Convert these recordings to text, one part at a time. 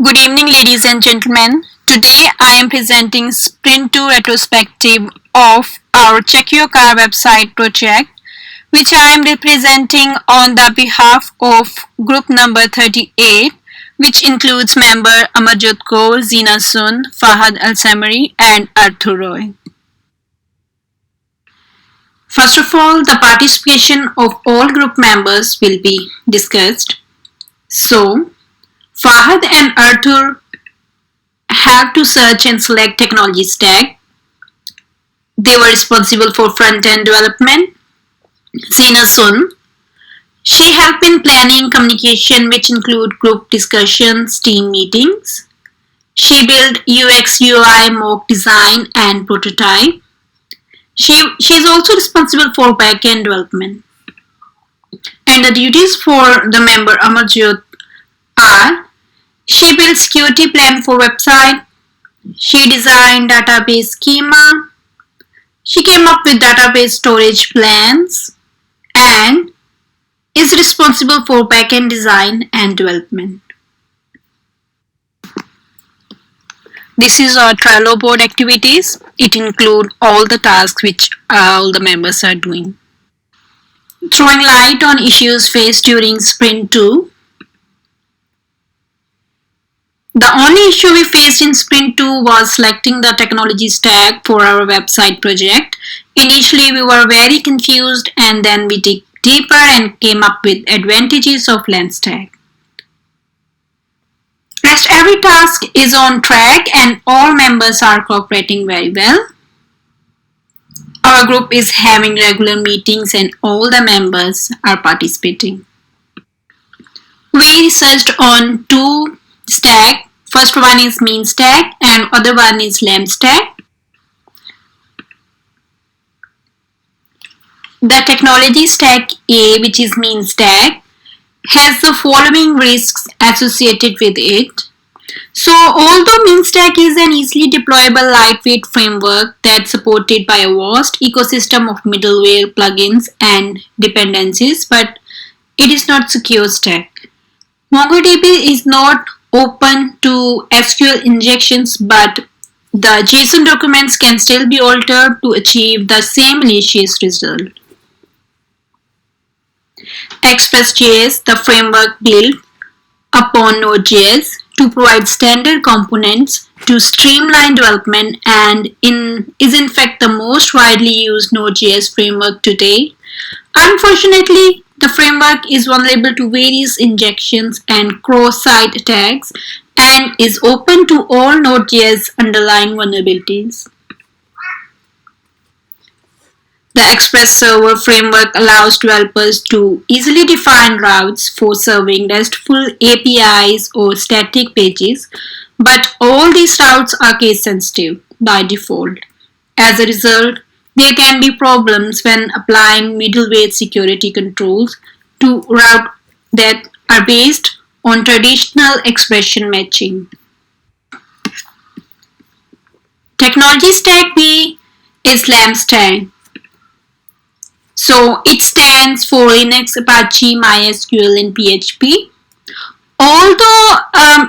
Good evening, ladies and gentlemen. Today I am presenting Sprint 2 retrospective of our Check Your Car website project, which I am representing on the behalf of group number 38, which includes member Amarjot Kaur, Zina Sun, Fahad Al-Samari and Arthur Roy. First of all, the participation of all group members will be discussed. So, Fahad and Arthur have to search and select technology stack. They were responsible for front-end development. Zina Sun, she helped in planning communication, which include group discussions, team meetings. She built UX, UI, mock design and prototype. She is also responsible for back-end development. And the duties for the member Amarjot are: she built security plan for website, she designed database schema, she came up with database storage plans, and is responsible for backend design and development. This is our Trello board activities. It includes all the tasks which all the members are doing. Throwing light on issues faced during Sprint 2. The only issue we faced in Sprint 2 was selecting the technology stack for our website project. Initially, we were very confused, and then we dig deeper and came up with advantages of lens stack. Rest every task is on track and all members are cooperating very well. Our group is having regular meetings and all the members are participating. We researched on two stacks. First one is mean stack and other one is lamb stack. The technology stack A, which is mean stack, has the following risks associated with it. So although mean stack is an easily deployable lightweight framework that's supported by a vast ecosystem of middleware plugins and dependencies, but it is not secure stack. MongoDB is not open to SQL injections, but the JSON documents can still be altered to achieve the same malicious result. Express.js, the framework built upon Node.js to provide standard components to streamline development and is in fact the most widely used Node.js framework today. Unfortunately, the framework is vulnerable to various injections and cross-site attacks and is open to all Node.js underlying vulnerabilities. The Express Server framework allows developers to easily define routes for serving RESTful APIs or static pages, but all these routes are case sensitive by default. As a result, there can be problems when applying middleware security controls to routes that are based on traditional expression matching. Technology stack B is lamb stack. So it stands for Linux, Apache, MySQL and PHP. Although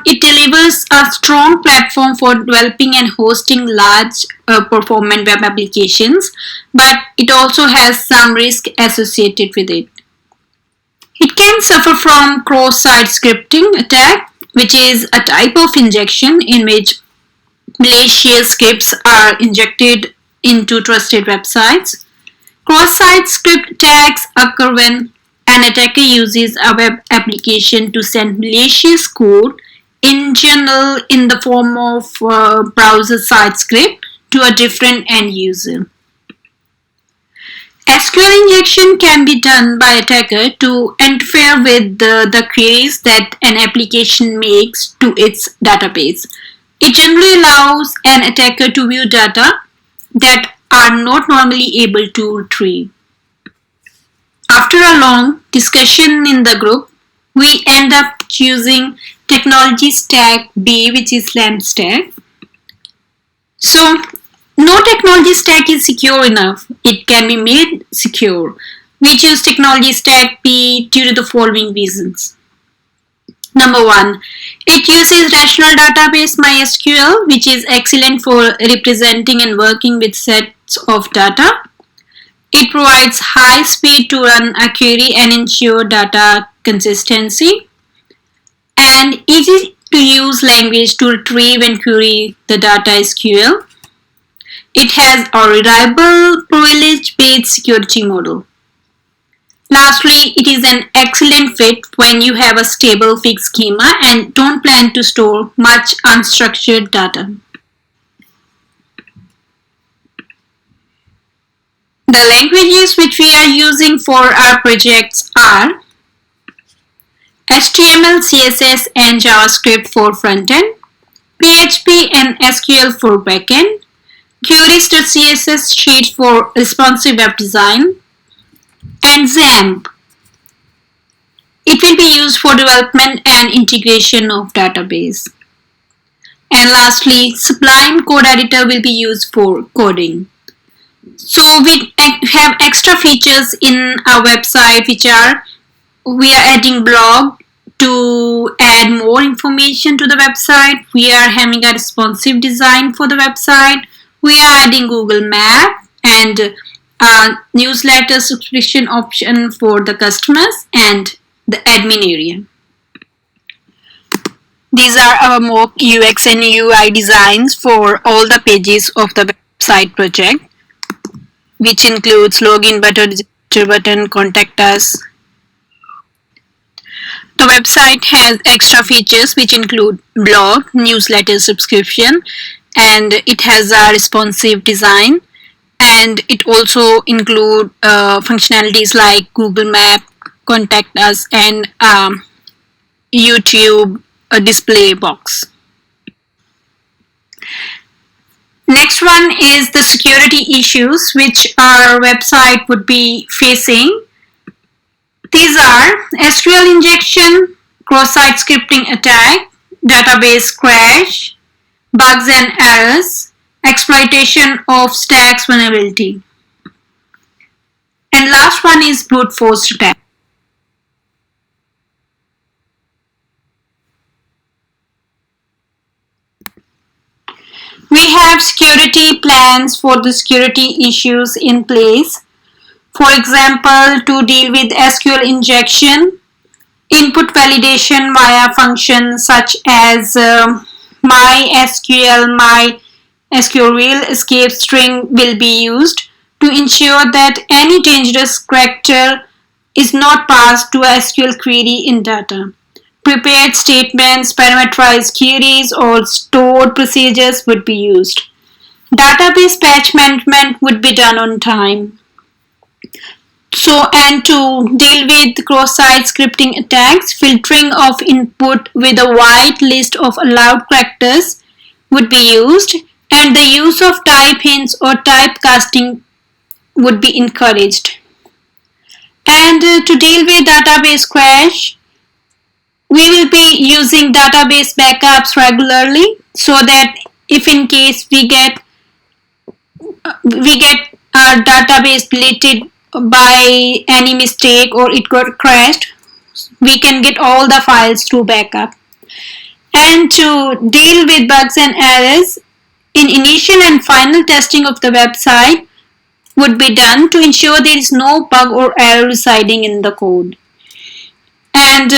it delivers a strong platform for developing and hosting large performant web applications, but it also has some risk associated with it. It can suffer from cross-site scripting attack, which is a type of injection in which malicious scripts are injected into trusted websites. Cross-site script attacks occur when an attacker uses a web application to send malicious code, in general in the form of browser side script, to a different end user. SQL injection can be done by attacker to interfere with the queries that an application makes to its database. It generally allows an attacker to view data that are not normally able to retrieve. After a long discussion in the group, we end up choosing technology stack B, which is lamb stack. So, no technology stack is secure enough. It can be made secure. We choose technology stack B due to the following reasons. Number one, it uses relational database MySQL, which is excellent for representing and working with sets of data. It provides high speed to run a query and ensure data consistency, and easy to use language to retrieve and query the data SQL. It has a reliable privilege-based security model. Lastly, it is an excellent fit when you have a stable fixed schema and don't plan to store much unstructured data. The languages which we are using for our projects are HTML, CSS and JavaScript for frontend, PHP and SQL for backend, Queries.css sheet for responsive web design, and XAMPP. It will be used for development and integration of database. And lastly, Sublime Code Editor will be used for coding. So we have extra features in our website, which are we are adding blog to add more information to the website. We are having a responsive design for the website. We are adding Google Map and a newsletter subscription option for the customers and the admin area. These are our mock UX and UI designs for all the pages of the website project, which includes login button, register button, contact us. The website has extra features which include blog, newsletter subscription, and it has a responsive design, and it also includes functionalities like Google Map, contact us, and YouTube display box. Next one is the security issues which our website would be facing. These are SQL injection, cross-site scripting attack, database crash, bugs and errors, exploitation of stacks vulnerability. And last one is brute force attack. We have security plans for the security issues in place. For example, to deal with SQL injection, input validation via functions such as MySQL real escape string will be used to ensure that any dangerous character is not passed to a SQL query in data. Prepared statements, parameterized queries, or stored procedures would be used. Database patch management would be done on time. So, and to deal with cross-site scripting attacks, filtering of input with a wide list of allowed characters would be used, and the use of type hints or typecasting would be encouraged. And to deal with database crash, we will be using database backups regularly so that if in case we get our database deleted by any mistake or it got crashed, we can get all the files through backup. And to deal with bugs and errors, in initial and final testing of the website would be done to ensure there is no bug or error residing in the code. And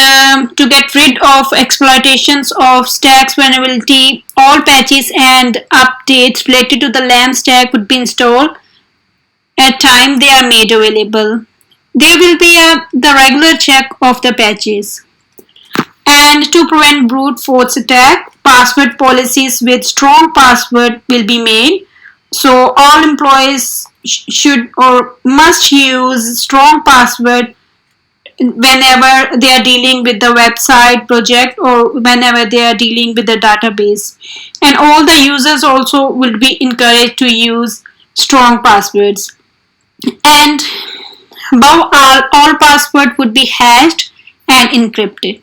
to get rid of exploitations of stacks vulnerability, all patches and updates related to the LAMP stack would be installed at time they are made available. There will be the regular check of the patches. And to prevent brute force attack, password policies with strong password will be made. So all employees should or must use strong password whenever they are dealing with the website project or whenever they are dealing with the database. And all the users also will be encouraged to use strong passwords. And above all password would be hashed and encrypted.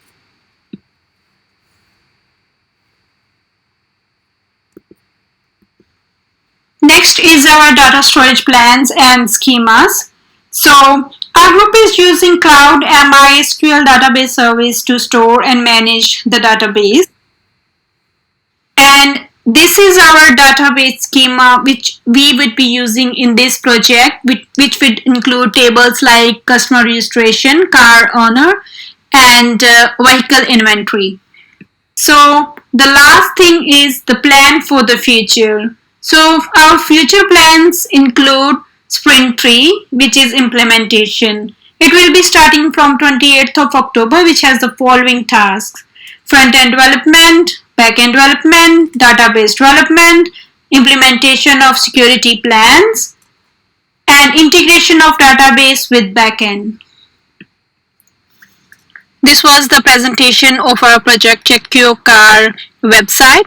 Next is our data storage plans and schemas. So Our group is using Cloud MySQL database service to store and manage the database. And this is our database schema which we would be using in this project, which would include tables like customer registration, car owner, and vehicle inventory. So the last thing is the plan for the future. So our future plans include Sprint 3, which is implementation. It will be starting from 28th of October, which has the following tasks: front-end development, back-end development, database development, implementation of security plans, and integration of database with backend. This was the presentation of our project Check Your Car website.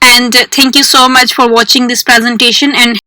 And thank you so much for watching this presentation, and